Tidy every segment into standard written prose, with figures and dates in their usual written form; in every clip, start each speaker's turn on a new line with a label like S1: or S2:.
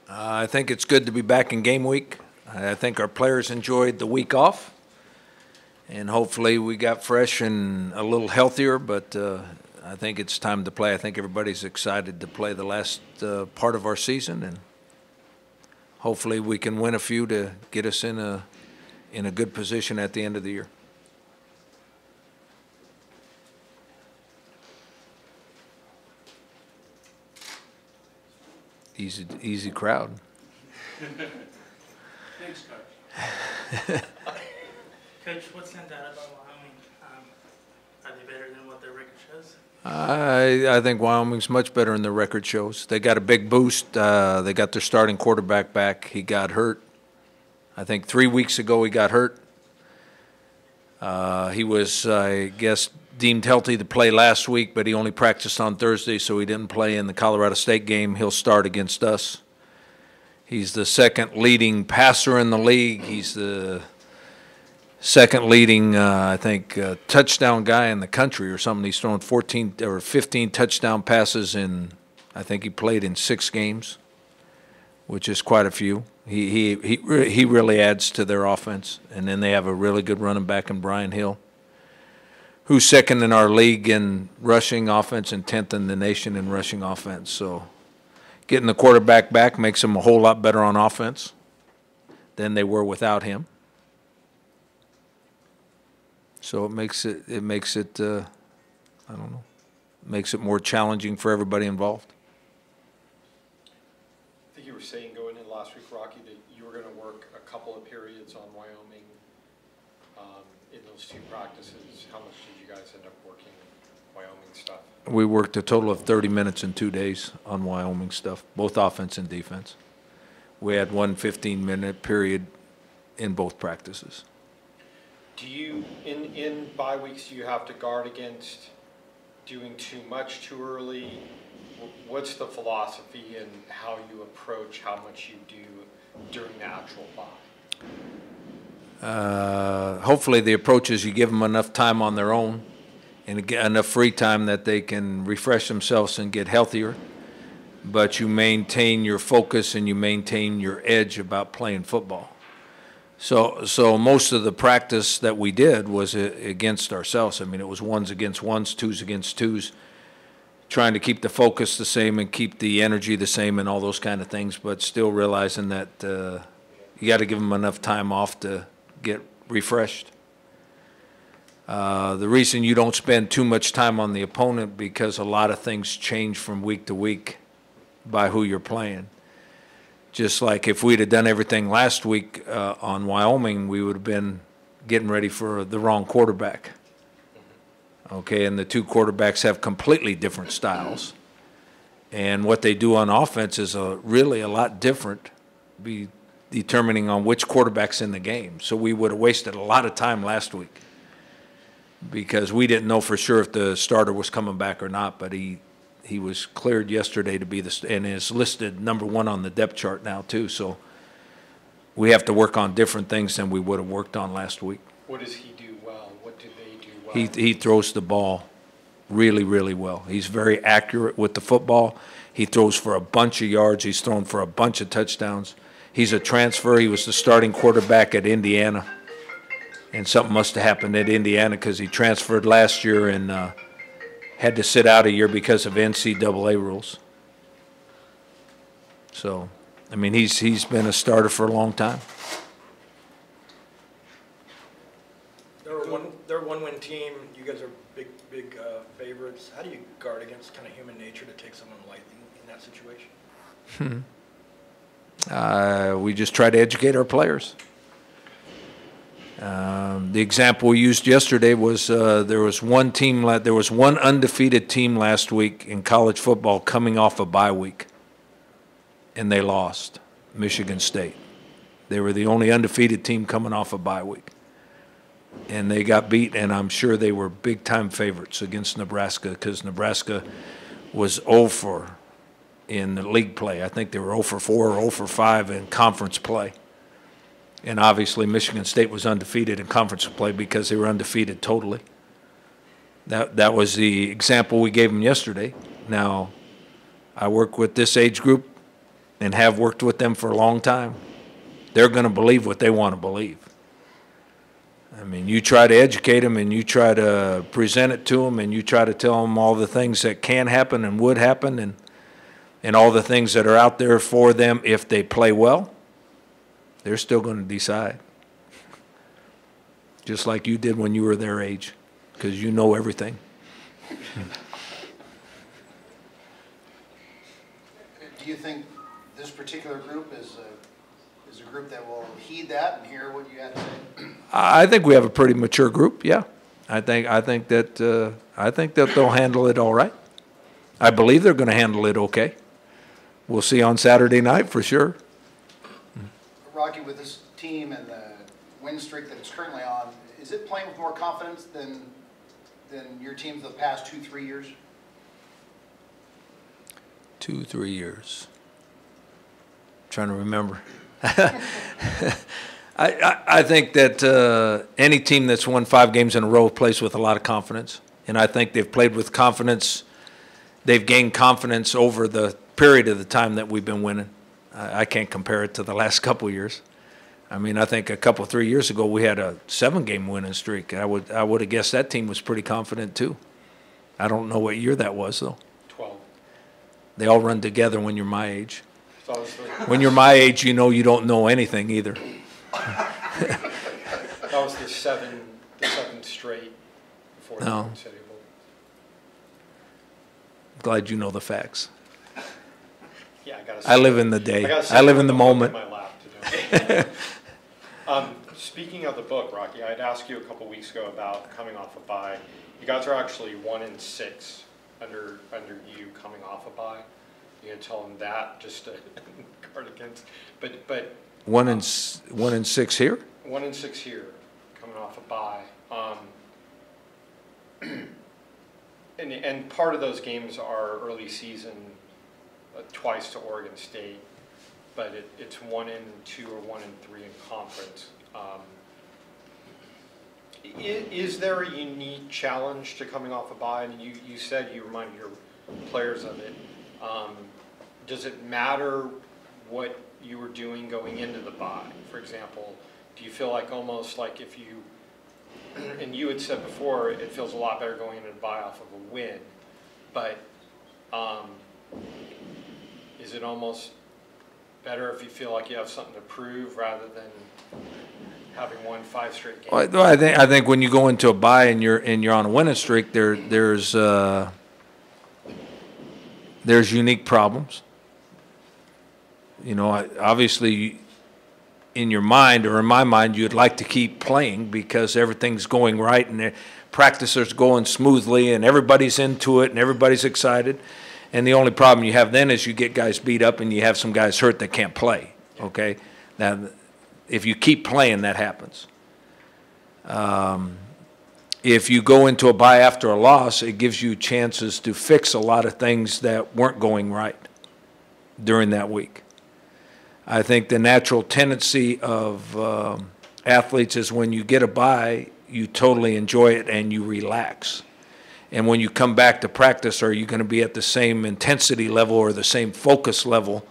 S1: I think it's good to be back in game week. I think our players enjoyed the week off, and hopefully we got fresh and a little healthier, but I think it's time to play. I think everybody's excited to play the last part of our season, and hopefully we can win a few to get us in a good position at the end of the year. Easy crowd.
S2: Thanks, Coach. Coach, what's that about Wyoming? Are they better than what their record shows?
S1: I think Wyoming's much better than their record shows. They got a big boost. They got their starting quarterback back. He got hurt. I think 3 weeks ago he got hurt. He was, I guess, deemed healthy to play last week, but he only practiced on Thursday, so he didn't play in the Colorado State game. He'll start against us. He's the second leading passer in the league. He's the second leading, I think, touchdown guy in the country or something. He's thrown 14 or 15 touchdown passes in, I think he played in 6 games, which is quite a few. He really adds to their offense. And then they have a really good running back in Brian Hill, who's second in our league in rushing offense and 10th in the nation in rushing offense. So getting the quarterback back makes them a whole lot better on offense than they were without him. So it makes it I don't know, makes it more challenging for everybody involved.
S3: I think you were saying going in last week, Rocky, that you were going to work a couple of periods on Wyoming in those 2 practices. How much did you guys end up working Wyoming stuff?
S1: We worked a total of 30 minutes in 2 days on Wyoming stuff, both offense and defense. We had one 15-minute period in both practices.
S3: Do you, in bye weeks, do you have to guard against doing too much too early? What's the philosophy and how you approach how much you do during the actual bye?
S1: Hopefully the approach is you give them enough time on their own and enough free time that they can refresh themselves and get healthier, but you maintain your focus and you maintain your edge about playing football. So most of the practice that we did was against ourselves. I mean, it was 1s against 1s, 2s against 2s, trying to keep the focus the same and keep the energy the same and all those kind of things, but still realizing that you got to give them enough time off to get refreshed. The reason you don't spend too much time on the opponent because a lot of things change from week to week by who you're playing. Just like if we'd have done everything last week on Wyoming, we would have been getting ready for the wrong quarterback. Okay, and the 2 quarterbacks have completely different styles. And what they do on offense is really a lot different, determining on which quarterback's in the game. So we would have wasted a lot of time last week because we didn't know for sure if the starter was coming back or not, but he was cleared yesterday to be and is listed #1 on the depth chart now too. So we have to work on different things than we would have worked on last week.
S3: What does he do well? What do they do well?
S1: He throws the ball really, really well. He's very accurate with the football. He throws for a bunch of yards. He's thrown for a bunch of touchdowns. He's a transfer. He was the starting quarterback at Indiana. And something must have happened at Indiana because he transferred last year and had to sit out a year because of NCAA rules. So, I mean, he's been a starter for a long time.
S4: They're a one-win team. You guys are big favorites. How do you guard against kind of human nature to take someone lightly in that situation?
S1: We just try to educate our players. The example we used yesterday was there was one undefeated team last week in college football coming off a bye week, and they lost, Michigan State. They were the only undefeated team coming off a bye week, and they got beat, and I'm sure they were big-time favorites against Nebraska because Nebraska was 0-4 in the league play. I think they were 0-4 or 0-5 in conference play. And obviously Michigan State was undefeated in conference play because they were undefeated totally. That was the example we gave them yesterday. Now, I work with this age group and have worked with them for a long time, they're going to believe what they want to believe. I mean, you try to educate them and you try to present it to them and you try to tell them all the things that can happen and would happen and all the things that are out there for them if they play well, they're still going to decide. Just like you did when you were their age, because you know everything.
S5: Do you think this particular group is a group that will heed that and hear what you had to say?
S1: I think we have a pretty mature group, yeah. I think that they'll handle it all right. I believe they're going to handle it okay. We'll see on Saturday night for sure.
S5: Rocky, with this team and the win streak that it's currently on, is it playing with more confidence than your teams of the past 2-3 years?
S1: 2-3 years. Trying to remember. I think that any team that's won 5 games in a row plays with a lot of confidence, and I think they've played with confidence. They've gained confidence over the period of the time that we've been winning. I can't compare it to the last couple of years. I mean, I think 3 years ago we had a 7-game winning streak. I would have guessed that team was pretty confident too. I don't know what year that was though.
S3: 12.
S1: They all run together when you're my age.
S3: So I was the,
S1: When you're my age, you know you don't know anything either.
S3: that was the seventh straight before the
S1: No.
S3: City Bowl.
S1: Glad you know the facts.
S3: Yeah, I got.
S1: I live in the day.
S3: gotta
S1: I live in the
S3: sit
S1: moment.
S3: in my lap to do it. Speaking of the book, Rocky, I'd asked you a couple weeks ago about coming off a bye. You guys are actually 1-6 under you coming off a bye. You gonna tell them that just to guard against, but
S1: 1-6 here.
S3: 1-6 here, coming off a bye. And part of those games are early season, twice to Oregon State, but it's 1-2 or 1-3 in conference. Is there a unique challenge to coming off a bye? And you said you reminded your players of it. Does it matter what you were doing going into the bye? For example, do you feel like almost like if you, and you had said before, it feels a lot better going into the bye off of a win, but is it almost better if you feel like you have something to prove rather than having won 5 straight games?
S1: Well, I think when you go into a bye and you're on a winning streak, there's unique problems. You know, obviously, in your mind or in my mind, you'd like to keep playing because everything's going right and the practice is going smoothly and everybody's into it and everybody's excited. And the only problem you have then is you get guys beat up and you have some guys hurt that can't play. Okay, now if you keep playing, that happens. If you go into a bye after a loss, it gives you chances to fix a lot of things that weren't going right during that week. I think the natural tendency of athletes is when you get a bye, you totally enjoy it and you relax. And when you come back to practice, are you going to be at the same intensity level or the same focus level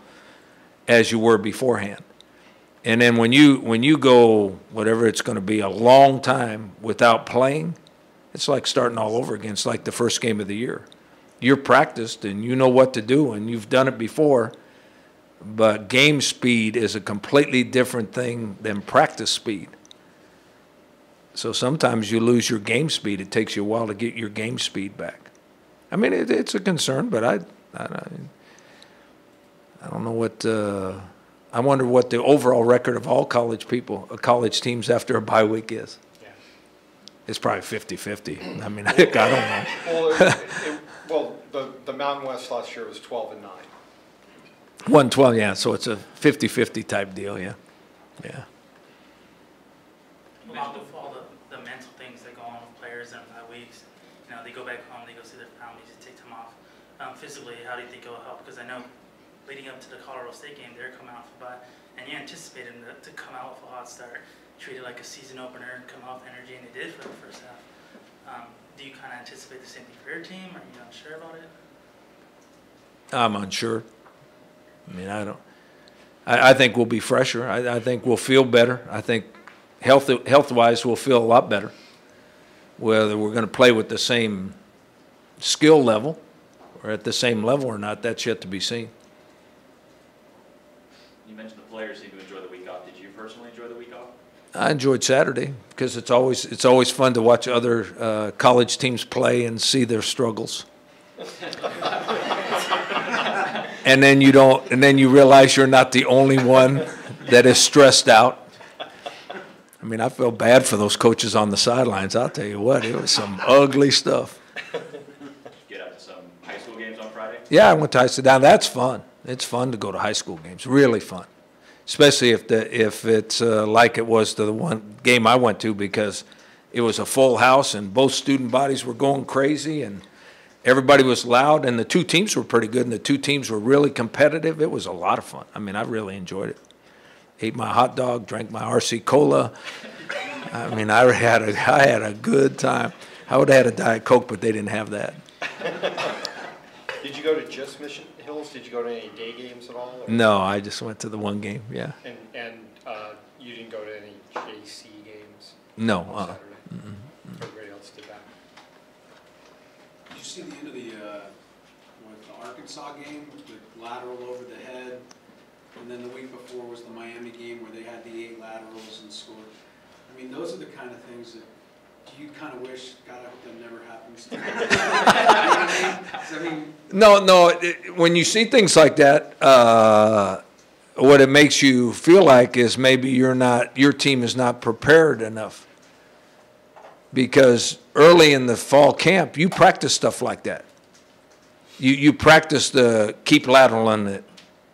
S1: as you were beforehand? And then when you go, whatever it's going to be, a long time without playing, it's like starting all over again. It's like the first game of the year. You're practiced and you know what to do and you've done it before, but game speed is a completely different thing than practice speed. So sometimes you lose your game speed. It takes you a while to get your game speed back. I mean, it's a concern, but I don't know what I wonder what the overall record of all college teams after a bye week is.
S3: Yeah.
S1: It's probably 50-50. I mean, I don't know.
S3: Well, the Mountain West last year was 12-9.
S1: 112, yeah. So it's a 50-50 type deal, yeah. Yeah.
S2: Along with all the mental things that go on with players in 5 weeks, you know, they go back home, they go see their families, they take time off. Physically, how do you think it will help? Because I know leading up to the Colorado State game, they're coming off a bye, and you anticipated them to come out with a hot start, treat it like a season opener, and come out with energy, and they did for the first half. Do you kind of anticipate the same thing for your team? Are you not sure about it?
S1: I'm unsure. I mean, I think we'll be fresher. I think we'll feel better. I think health-wise, we'll feel a lot better. Whether we're going to play with the same skill level or at the same level or not, that's yet to be seen.
S6: You mentioned the players seem to enjoy the week off. Did you personally enjoy the week off?
S1: I enjoyed Saturday because it's always fun to watch other college teams play and see their struggles. And then you realize you're not the only one that is stressed out. I mean, I feel bad for those coaches on the sidelines. I'll tell you what, it was some ugly stuff.
S6: Get out to some high school games on Friday?
S1: Yeah, I went to high school. Now that's fun. It's fun to go to high school games. Really fun, especially if it's like it was the one game I went to, because it was a full house and both student bodies were going crazy and everybody was loud, and the two teams were pretty good, and the two teams were really competitive. It was a lot of fun. I mean, I really enjoyed it. Ate my hot dog, drank my RC Cola. I mean, I had a good time. I would have had a Diet Coke, but they didn't have that.
S3: Did you go to just Mission Hills? Did you go to any day games at all? Or?
S1: No, I just went to the one game, yeah.
S3: And you didn't go to any JC games?
S1: No.
S3: On Saturday? Everybody else did that.
S7: Did you see the end of the Arkansas game, the lateral over the head? And then the week before was the Miami game where they had the 8 laterals and scored. I mean, those are the kind of things that you kind of wish, God, I hope that never happens. I mean,
S1: No. When you see things like that, what it makes you feel like is maybe your team is not prepared enough. Because early in the fall camp, you practice stuff like that. You practice the keep lateral on it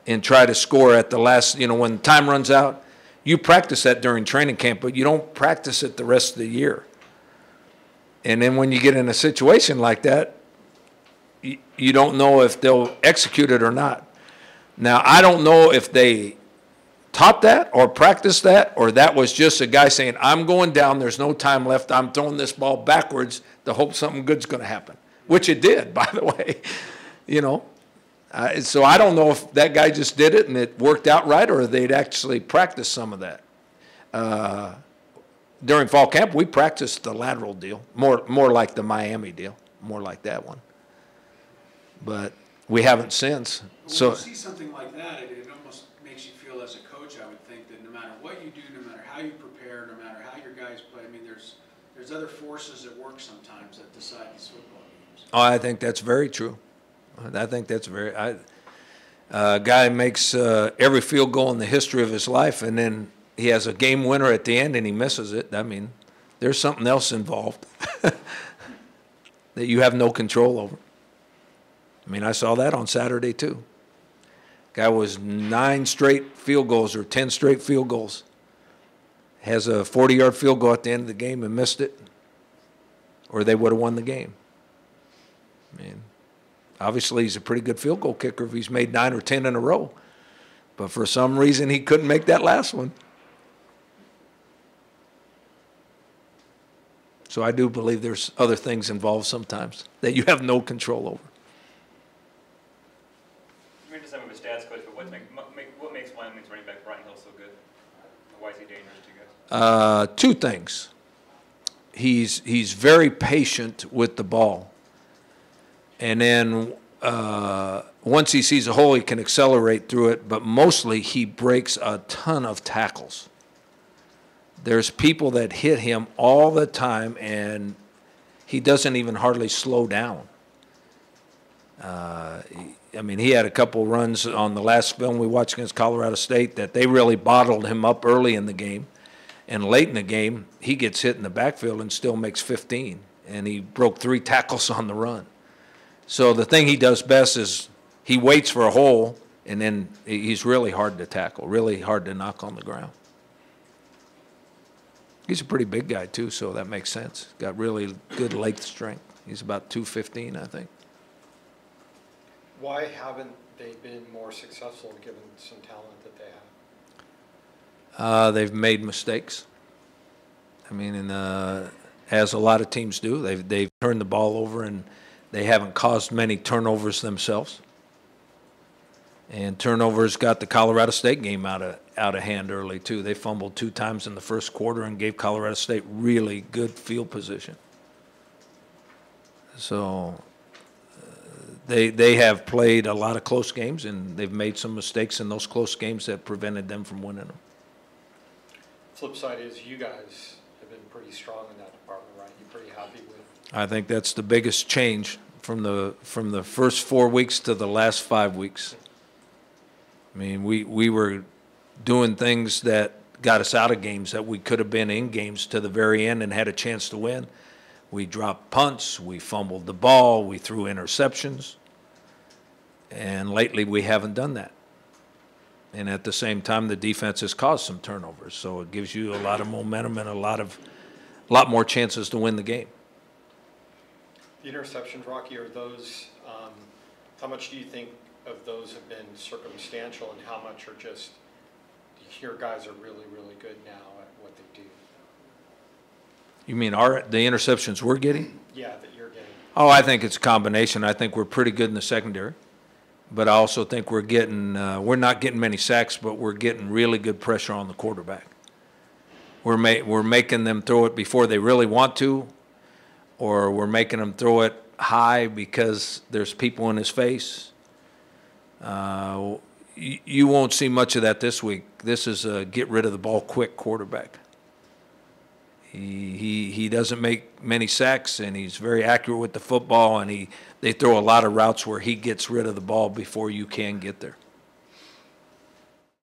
S1: and try to score at the last, when time runs out. You practice that during training camp, but you don't practice it the rest of the year. And then when you get in a situation like that, you don't know if they'll execute it or not. Now, I don't know if they taught that or practiced that, or that was just a guy saying, I'm going down, there's no time left, I'm throwing this ball backwards to hope something good's going to happen, which it did, by the way, So I don't know if that guy just did it and it worked out right, or they'd actually practiced some of that. During fall camp, we practiced the lateral deal, more like the Miami deal, more like that one. But we haven't since.
S7: when
S1: So
S7: you see something like that, it almost makes you feel as a coach, I would think, that no matter what you do, no matter how you prepare, no matter how your guys play, I mean, there's other forces at work sometimes that decide these football games.
S1: Oh, I think that's very true. I think that's a guy makes every field goal in the history of his life, and then he has a game winner at the end and he misses it. I mean, there's something else involved that you have no control over. I mean, I saw that on Saturday too. Guy was 9 straight field goals or 10 straight field goals. Has a 40-yard field goal at the end of the game and missed it, or they would have won the game. I mean, obviously he's a pretty good field goal kicker if he's made 9 or 10 in a row. But for some reason he couldn't make that last one. So I do believe there's other things involved sometimes that you have no control over.
S6: You may just have a stats coach, but what makes Wyoming's running back Brian Hill so good? Why is he dangerous to you guys?
S1: 2 things. He's very patient with the ball. And then once he sees a hole, he can accelerate through it, but mostly he breaks a ton of tackles. There's people that hit him all the time, and he doesn't even hardly slow down. I mean, he had a couple runs on the last film we watched against Colorado State that they really bottled him up early in the game. And late in the game, he gets hit in the backfield and still makes 15. And he broke 3 tackles on the run. So the thing he does best is he waits for a hole, and then he's really hard to tackle, really hard to knock on the ground. He's a pretty big guy, too, so that makes sense. Got really good leg strength. He's about 215, I think.
S3: Why haven't they been more successful given some talent that they have?
S1: They've made mistakes. I mean, and as a lot of teams do, they've turned the ball over, and they haven't caused many turnovers themselves. And turnovers got the Colorado State game out of hand early, too. They fumbled 2 times in the first quarter and gave Colorado State really good field position. So they have played a lot of close games, and they've made some mistakes in those close games that prevented them from winning them.
S3: Flip side is you guys have been pretty strong in that department, right? You're pretty happy with.
S1: I think that's the biggest change from the first 4 weeks to the last 5 weeks. I mean, we were doing things that got us out of games that we could have been in games to the very end and had a chance to win. We dropped punts, we fumbled the ball, we threw interceptions, and lately we haven't done that. And at the same time, the defense has caused some turnovers, so it gives you a lot of momentum and a lot more chances to win the game.
S3: The interceptions, Rocky, are those, how much do you think of those have been circumstantial and how much are just, your guys are really, really good now at what they do?
S1: You mean the interceptions we're getting?
S3: Yeah, that you're getting.
S1: Oh, I think it's a combination. I think we're pretty good in the secondary, but I also think we're not getting many sacks, but we're getting really good pressure on the quarterback. We're making them throw it before they really want to, or we're making them throw it high because there's people in his face. You won't see much of that this week. This is a get rid of the ball quick quarterback. He doesn't make many sacks, and he's very accurate with the football, and they throw a lot of routes where he gets rid of the ball before you can get there.